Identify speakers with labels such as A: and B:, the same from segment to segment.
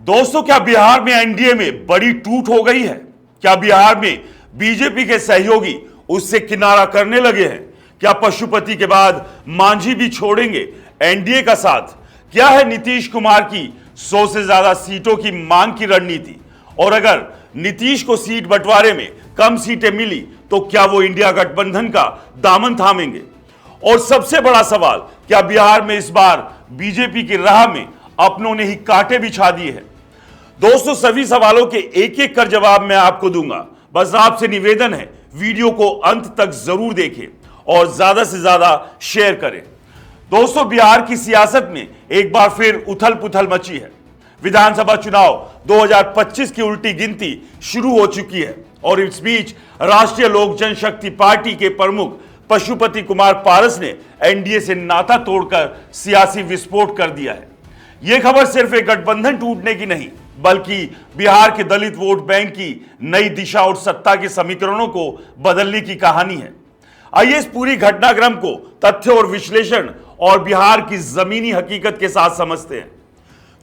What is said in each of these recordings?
A: दोस्तों, क्या बिहार में एनडीए में बड़ी टूट हो गई है? क्या बिहार में बीजेपी के सहयोगी उससे किनारा करने लगे हैं? क्या पशुपति के बाद मांझी भी छोड़ेंगे एनडीए का साथ? क्या है नीतीश कुमार की 100 से ज्यादा सीटों की मांग की रणनीति? और अगर नीतीश को सीट बंटवारे में कम सीटें मिली तो क्या वो इंडिया गठबंधन का दामन थामेंगे? और सबसे बड़ा सवाल, क्या बिहार में इस बार बीजेपी की राह में अपनों ने ही कांटे बिछा दिए हैं? दोस्तों, सभी सवालों के एक एक कर जवाब मैं आपको दूंगा। बस आपसे निवेदन है, वीडियो को अंत तक जरूर देखें और ज्यादा से ज्यादा शेयर करें। दोस्तों, बिहार की सियासत में एक बार फिर उथल पुथल मची है। विधानसभा चुनाव 2025 की उल्टी गिनती शुरू हो चुकी है और इस बीच राष्ट्रीय लोक जनशक्ति पार्टी के प्रमुख पशुपति कुमार पारस ने एनडीए से नाता तोड़कर सियासी विस्फोट कर दिया है। यह खबर सिर्फ एक गठबंधन टूटने की नहीं, बल्कि बिहार के दलित वोट बैंक की नई दिशा और सत्ता के समीकरणों को बदलने की कहानी है। आइए इस पूरी घटनाक्रम को तथ्य और विश्लेषण और बिहार की जमीनी हकीकत के साथ समझते हैं।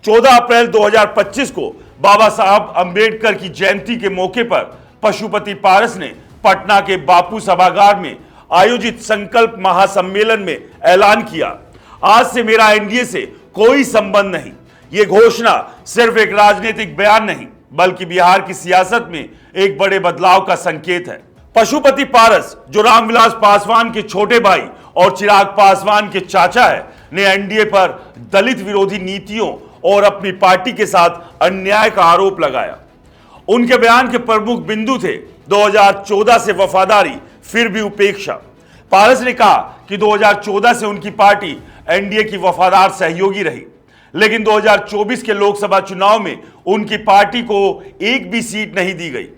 A: 14 अप्रैल 2025 को बाबा साहब अंबेडकर की जयंती के मौके पर पशुपति पारस ने पटना के बापू सभागार में आयोजित संकल्प महासम्मेलन में ऐलान किया, आज से मेरा एनडीए से कोई संबंध नहीं। यह घोषणा सिर्फ एक राजनीतिक बयान नहीं, बल्कि बिहार की सियासत में एक बड़े बदलाव का संकेत है। पशुपति पारस, जो रामविलास पासवान के छोटे भाई और चिराग पासवान के चाचा है, ने एनडीए पर दलित विरोधी नीतियों और अपनी पार्टी के साथ अन्याय का आरोप लगाया। उनके बयान के प्रमुख बिंदु थे 2014 से वफादारी फिर भी उपेक्षा। पारस ने कहा कि 2014 से उनकी पार्टी एनडीए की वफादार सहयोगी रही, लेकिन 2024 के लोकसभा चुनाव में उनकी पार्टी को एक भी सीट नहीं दी गई।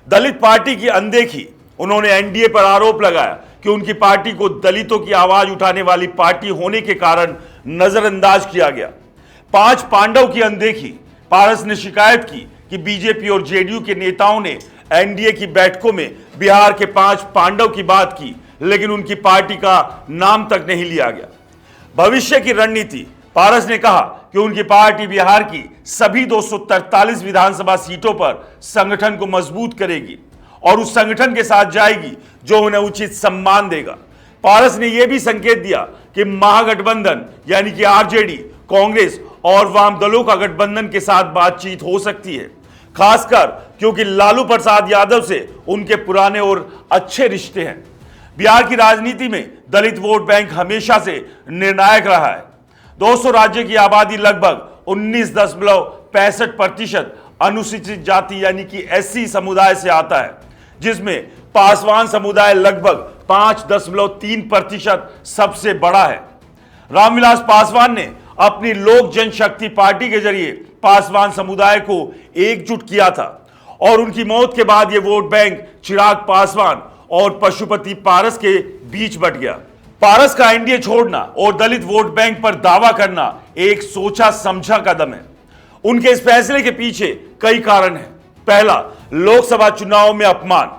A: दलित पार्टी की अनदेखी। उन्होंने एनडीए पर आरोप लगाया कि उनकी पार्टी को दलितों की आवाज उठाने वाली पार्टी होने के कारण नजरअंदाज किया गया। 5 पांडव की अनदेखी। पारस ने शिकायत की कि बीजेपी और जेडीयू के नेताओं ने एनडीए की बैठकों में बिहार के 5 पांडव की बात की, लेकिन उनकी पार्टी का नाम तक नहीं लिया गया। भविष्य की रणनीति। पारस ने कहा कि उनकी पार्टी बिहार की सभी 243 विधानसभा सीटों पर संगठन को मजबूत करेगी और उस संगठन के साथ जाएगी जो उन्हें उचित सम्मान देगा। पारस ने यह भी संकेत दिया कि महागठबंधन यानी कि आरजेडी, कांग्रेस और वाम दलों का गठबंधन के साथ बातचीत हो सकती है, खासकर क्योंकि लालू प्रसाद यादव से उनके पुराने और अच्छे रिश्ते हैं। बिहार की राजनीति में दलित वोट बैंक हमेशा से निर्णायक रहा है। दोस्तों, राज्य की आबादी लगभग 19.65% अनुसूचित जाति यानी कि एससी समुदाय से आता है, जिसमें पासवान समुदाय लगभग 5.3% सबसे बड़ा है। रामविलास पासवान ने अपनी लोक जनशक्ति पार्टी के जरिए पासवान समुदाय को एकजुट किया था और उनकी मौत के बाद यह वोट बैंक चिराग पासवान और पशुपति पारस के बीच बंट गया। पारस का एनडीए छोड़ना और दलित वोट बैंक पर दावा करना एक सोचा समझा कदम है। उनके इस फैसले के पीछे कई कारण हैं। पहला, लोकसभा चुनाव में अपमान।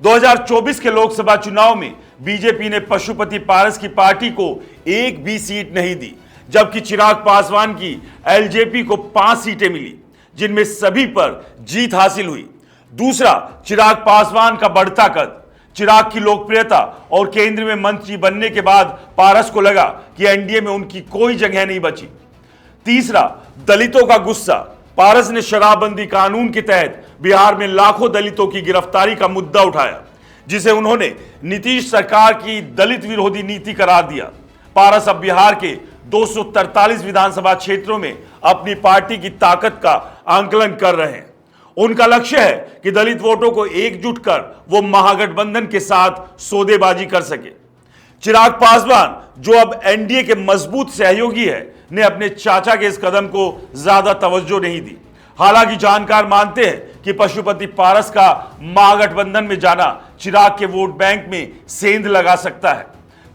A: 2024 के लोकसभा चुनाव में बीजेपी ने पशुपति पारस की पार्टी को एक भी सीट नहीं दी, जबकि चिराग पासवान की एलजेपी को 5 सीटें मिली, जिनमें सभी पर जीत हासिल हुई। दूसरा, चिराग पासवान का बढ़ता कद। चिराग की लोकप्रियता और केंद्र में मंत्री बनने के बाद पारस को लगा कि एनडीए में उनकी कोई जगह नहीं बची। तीसरा, दलितों का गुस्सा। पारस ने शराबबंदी कानून के तहत बिहार में लाखों दलितों की गिरफ्तारी का मुद्दा उठाया, जिसे उन्होंने नीतीश सरकार की दलित विरोधी नीति करार दिया। पारस अब बिहार के 243 विधानसभा क्षेत्रों में अपनी पार्टी की ताकत का आंकलन कर रहे हैं। उनका लक्ष्य है कि दलित वोटों को एकजुट कर वो महागठबंधन के साथ सौदेबाजी कर सके। चिराग पासवान, जो अब एनडीए के मजबूत सहयोगी है, ने अपने चाचा के इस कदम को ज्यादा तवज्जो नहीं दी। हालांकि जानकार मानते हैं कि पशुपति पारस का महागठबंधन में जाना चिराग के वोट बैंक में सेंध लगा सकता है,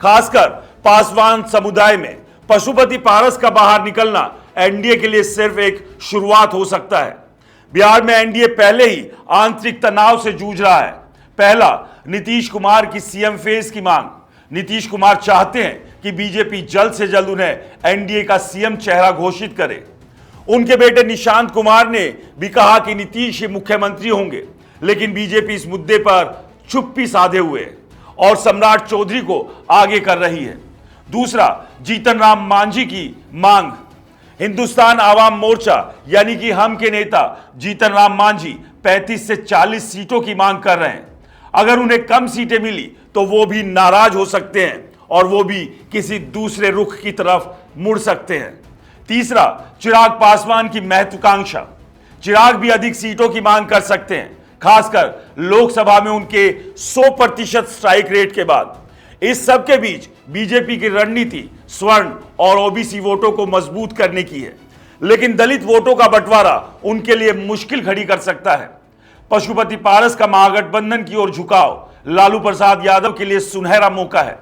A: खासकर पासवान समुदाय में। पशुपति पारस का बाहर निकलना एनडीए के लिए सिर्फ एक शुरुआत हो सकता है। बिहार में एनडीए पहले ही आंतरिक तनाव से जूझ रहा है। पहला, नीतीश कुमार की सीएम फेज की मांग। नीतीश कुमार चाहते हैं कि बीजेपी जल्द से जल्द उन्हें एनडीए का सीएम चेहरा घोषित करे। उनके बेटे निशांत कुमार ने भी कहा कि नीतीश ही मुख्यमंत्री होंगे, लेकिन बीजेपी इस मुद्दे पर चुप्पी साधे हुए है और सम्राट चौधरी को आगे कर रही है। दूसरा, जीतन राम मांझी की मांग। हिंदुस्तान आवाम मोर्चा यानी कि हम के नेता जीतन राम मांझी 35 से 40 सीटों की मांग कर रहे हैं। अगर उन्हें कम सीटें मिली तो वो भी नाराज हो सकते हैं और वो भी किसी दूसरे रुख की तरफ मुड़ सकते हैं। तीसरा, चिराग पासवान की महत्वाकांक्षा। चिराग भी अधिक सीटों की मांग कर सकते हैं, खासकर लोकसभा में उनके 100% स्ट्राइक रेट के बाद। इस सब के बीच बीजेपी की रणनीति स्वर्ण और ओबीसी वोटों को मजबूत करने की है, लेकिन दलित वोटों का बंटवारा उनके लिए मुश्किल खड़ी कर सकता है। पशुपति पारस का महागठबंधन की ओर झुकाव लालू प्रसाद यादव के लिए सुनहरा मौका है।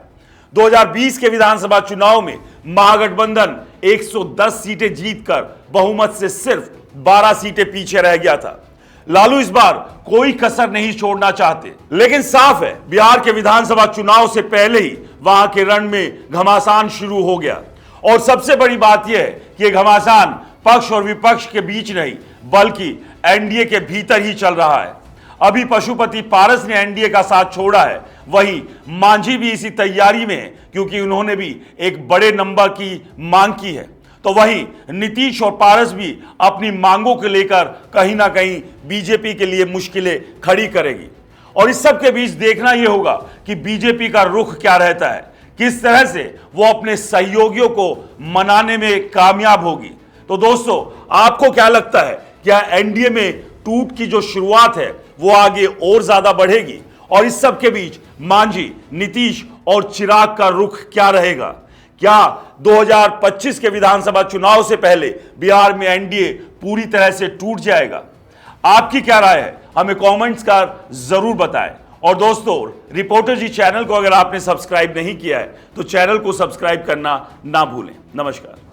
A: 2020 के विधानसभा चुनाव में महागठबंधन 110 सीटें जीतकर बहुमत से सिर्फ 12 सीटें पीछे रह गया था। लालू इस बार कोई कसर नहीं छोड़ना चाहते, लेकिन साफ है बिहार के विधानसभा चुनाव से पहले ही वहां के रण में घमासान शुरू हो गया। और सबसे बड़ी बात यह है कि यह घमासान पक्ष और विपक्ष के बीच नहीं बल्कि एनडीए के भीतर ही चल रहा है। अभी पशुपति पारस ने एनडीए का साथ छोड़ा है, वहीं मांझी भी इसी तैयारी में है क्योंकि उन्होंने भी एक बड़े नंबर की मांग की है। तो वहीं नीतीश और पारस भी अपनी मांगों को लेकर कहीं ना कहीं बीजेपी के लिए मुश्किलें खड़ी करेगी। और इस सब के बीच देखना यह होगा कि बीजेपी का रुख क्या रहता है, किस तरह से वो अपने सहयोगियों को मनाने में कामयाब होगी। तो दोस्तों, आपको क्या लगता है, क्या एनडीए में टूट की जो शुरुआत है वो आगे और ज्यादा बढ़ेगी? और इस सब के बीच मांझी, नीतीश और चिराग का रुख क्या रहेगा? क्या 2025 के विधानसभा चुनाव से पहले बिहार में एनडीए पूरी तरह से टूट जाएगा? आपकी क्या राय है, हमें कमेंट्स कर जरूर बताएं। और दोस्तों, रिपोर्टर जी चैनल को अगर आपने सब्सक्राइब नहीं किया है तो चैनल को सब्सक्राइब करना ना भूलें। नमस्कार।